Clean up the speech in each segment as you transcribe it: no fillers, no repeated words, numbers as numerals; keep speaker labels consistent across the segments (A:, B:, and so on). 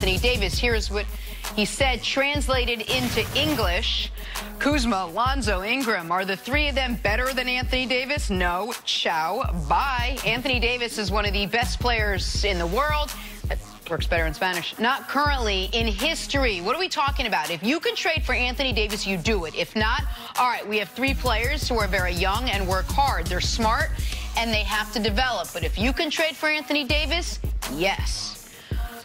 A: Anthony Davis. Here's what he said, translated into English. Kuzma, Lonzo, Ingram, are the three of them better than Anthony Davis? No. Ciao. Bye. Anthony Davis is one of the best players in the world. That works better in Spanish. Not currently, in history. What are we talking about? If you can trade for Anthony Davis, you do it. If not, all right, we have three players who are very young and work hard. They're smart, and they have to develop. But if you can trade for Anthony Davis, yes.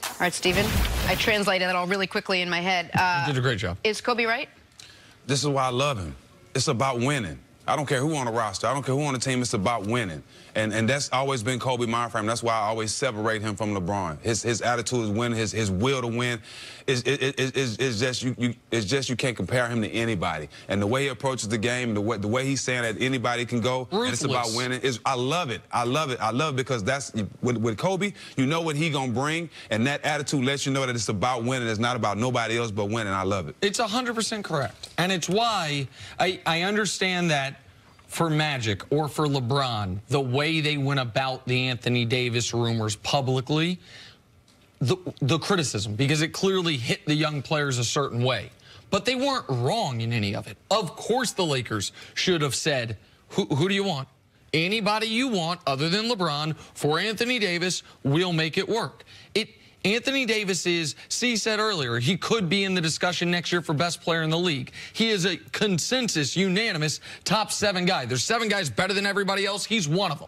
A: All right, Steven, I translated that all really quickly in my head.
B: You did a great job.
A: Is Kobe right?
C: This is why I love him. It's about winning. I don't care who on the roster. I don't care who on the team. It's about winning. And that's always been Kobe mind frame. That's why I always separate him from LeBron. His attitude is winning. His will to win is just you can't compare him to anybody. And the way he approaches the game, the way he's saying that anybody can go, and it's about winning. I love it. I love it. I love it because that's with Kobe. You know what he gonna bring, and that attitude lets you know that it's about winning. It's not about nobody else but winning. I love it.
B: It's 100% correct, and it's why I understand that. For Magic or for LeBron, the way they went about the Anthony Davis rumors publicly, the criticism, because it clearly hit the young players a certain way. But they weren't wrong in any of it. Of course the Lakers should have said, who do you want? Anybody you want other than LeBron for Anthony Davis, we'll make it work. Anthony Davis is, C said earlier, he could be in the discussion next year for best player in the league. He is a consensus, unanimous top 7 guy. There's 7 guys better than everybody else. He's one of them.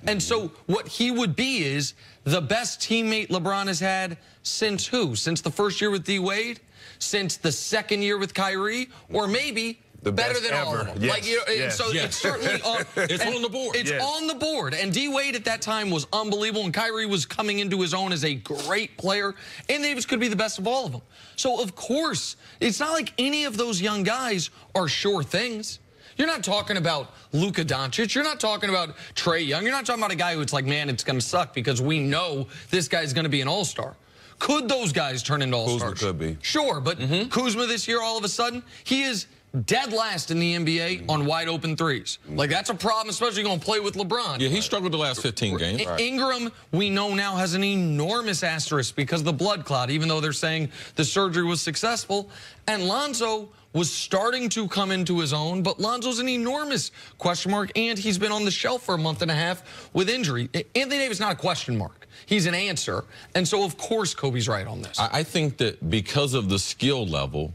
B: And so what he would be is the best teammate LeBron has had since who? Since the first year with D. Wade? Since the second year with Kyrie? Or maybe better than all of them.
C: Yes.
B: Like, you know, so it's certainly on,
D: it's on the board.
B: It's on the board. And D. Wade at that time was unbelievable, and Kyrie was coming into his own as a great player. And Davis could be the best of all of them. So, of course, it's not like any of those young guys are sure things. You're not talking about Luka Doncic. You're not talking about Trae Young. You're not talking about a guy who it's like, man, it's going to suck because we know this guy's going to be an all-star. Could those guys turn into all-stars?
C: Kuzma could be.
B: Sure, but Kuzma this year, all of a sudden, he is dead last in the NBA on wide open threes. Like, that's a problem, especially going to play with LeBron.
D: Yeah, he struggled the last 15 games.
B: Ingram, we know now, has an enormous asterisk because of the blood clot, even though they're saying the surgery was successful. And Lonzo was starting to come into his own, but Lonzo's an enormous question mark, and he's been on the shelf for a month and a half with injury. Anthony Davis is not a question mark. He's an answer. And so, of course, Kobe's right on this.
D: I think that because of the skill level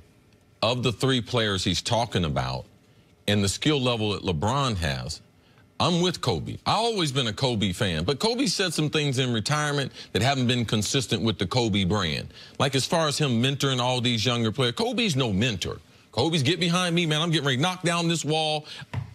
D: of the 3 players he's talking about and the skill level that LeBron has, I'm with Kobe. I've always been a Kobe fan, but Kobe said some things in retirement that haven't been consistent with the Kobe brand. Like as far as him mentoring all these younger players, Kobe's no mentor. Kobe's get behind me, man. I'm getting ready to knock down this wall.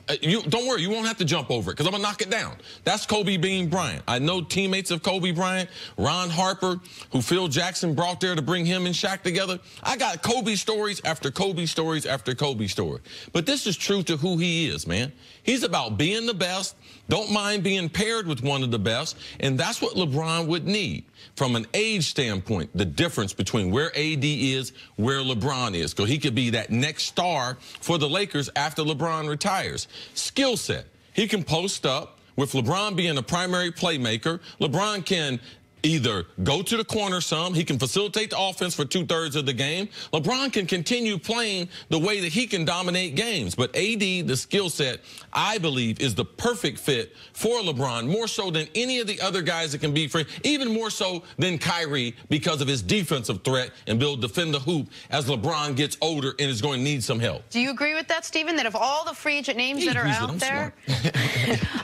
D: Don't worry, you won't have to jump over it because I'm going to knock it down. That's Kobe Bean Bryant. I know teammates of Kobe Bryant, Ron Harper, who Phil Jackson brought there to bring him and Shaq together. I got Kobe stories after Kobe stories after Kobe story. But this is true to who he is, man. He's about being the best, don't mind being paired with one of the best, and that's what LeBron would need. From an age standpoint, the difference between where AD is, where LeBron is, because he could be that next star for the Lakers after LeBron retires. Skill set. He can post up with LeBron being a primary playmaker. LeBron can either go to the corner some, he can facilitate the offense for 2/3 of the game. LeBron can continue playing the way that he can dominate games. But AD, the skill set, I believe, is the perfect fit for LeBron, more so than any of the other guys that can be free, even more so than Kyrie because of his defensive threat and will defend the hoop as LeBron gets older and is going to need some help.
A: Do you agree with that, Steven, that of all the free agent names that are out there,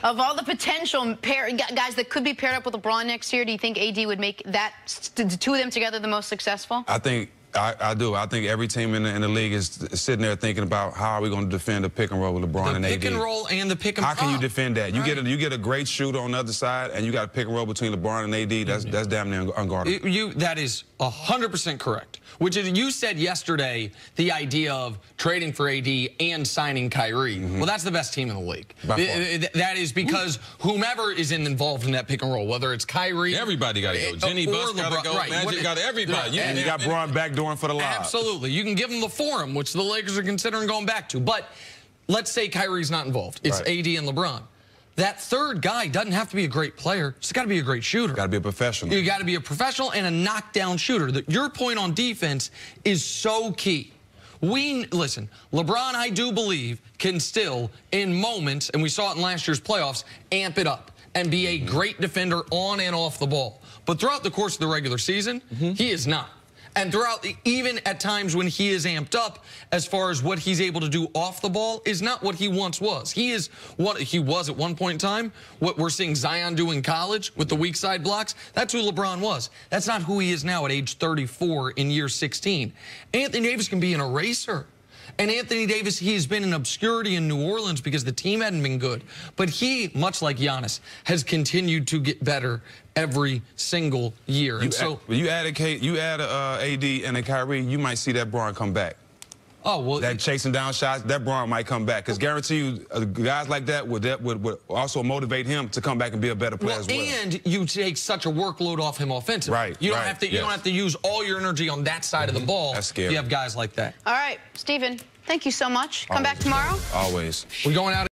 A: of all the potential guys that could be paired up with LeBron next year, do you think AD would make that, the 2 of them together, the most successful?
C: I think I do. I think every team in the league is sitting there thinking about how are we going to defend the pick and roll with LeBron and AD.
B: The pick and roll and the pick and
C: how
B: pop.
C: can you defend that? You get a great shooter on the other side, and you got a pick and roll between LeBron and AD. That's damn near unguardable.
B: That is 100% correct. Which is, you said yesterday the idea of trading for AD and signing Kyrie. Well, that's the best team in the league. That is because whomever is involved in that pick and roll, whether it's Kyrie,
D: everybody got to go. Jenny Buss got to go. Right. Magic got everybody.
C: And you got Braun backdooring for the lob.
B: Absolutely. You can give them the forum, which the Lakers are considering going back to. But let's say Kyrie's not involved. It's AD and LeBron. that third guy doesn't have to be a great player. He's got to be a great shooter.
C: Got to be a professional.
B: You got to be a professional and a knockdown shooter. Your point on defense is so key. Listen, LeBron, I do believe, can still, in moments, and we saw it in last year's playoffs, amp it up and be a great defender on and off the ball. But throughout the course of the regular season, he is not. And even at times when he is amped up, as far as what he's able to do off the ball, is not what he once was. He is what he was at one point in time. What we're seeing Zion do in college with the weak side blocks, that's who LeBron was. That's not who he is now at age 34 in year 16. Anthony Davis can be an eraser. And Anthony Davis, he's been in obscurity in New Orleans because the team hadn't been good. But he, much like Giannis, has continued to get better every single year.
C: You add AD and a Kyrie, you might see that Bron come back.
B: Oh, well,
C: that chasing down shots, that Bron might come back. Because guarantee you, guys like that would also motivate him to come back and be a better player as well.
B: And you take such a workload off him offensively.
C: Right.
B: You don't have to. You don't have to use all your energy on that side of the ball.
C: That's scary.
B: You have guys like that.
A: All right, Stephen, thank you so much. Come back tomorrow.
C: Always.
B: We're going out.